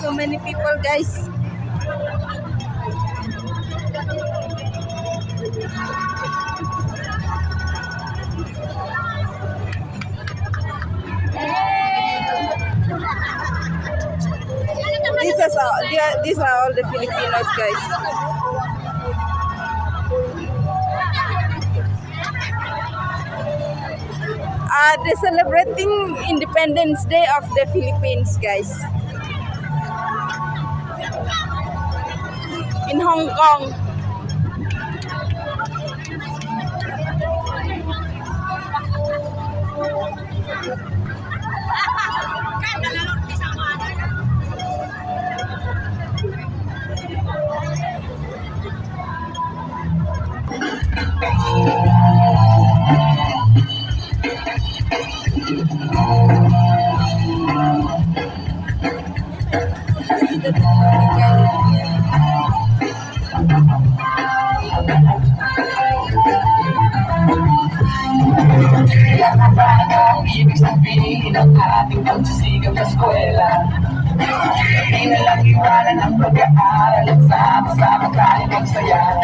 So many people, guys. These are all the Filipinos, guys. They're celebrating Independence Day of the Philippines, guys. In Hong Kong. Ibig sabihin ang ating pagsisigap sa eskwela. Hindi na lang iwanan ang pag-aaral at sama-sama tayo magsaya.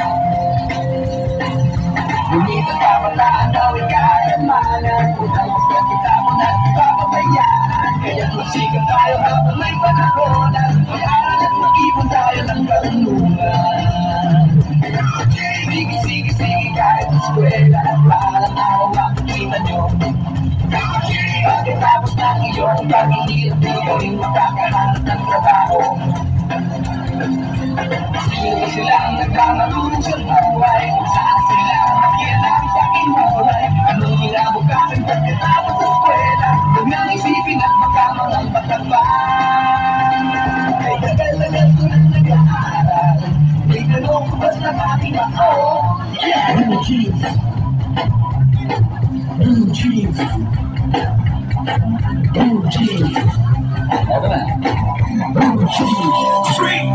Ngunit ang kabataan daw ay kayamanan, unang magpagkita mo na papabayaan. Kaya magsigang tayo habang may panahon at mag-aral at mag-ipon tayo ng karunungan. Sige kahit sa eskwela at parang araw makikita nyo. Pagkatapos ng iyong paghihirap, ikaw makakahanap ng trabaho. Sino sila ang nagkamarunong sa buhay? Saan sila ang makialam sa aking buhay? Anong kinabukasan pagkatapos sa eskwela? Huwag nang isipin at magkamang ang pagkabang. Ay tagal-tagal ko nang nag-aaral, may tanong ko basta aking ako. Blue jeans, blue jeans, blue jeans. Blue jeans.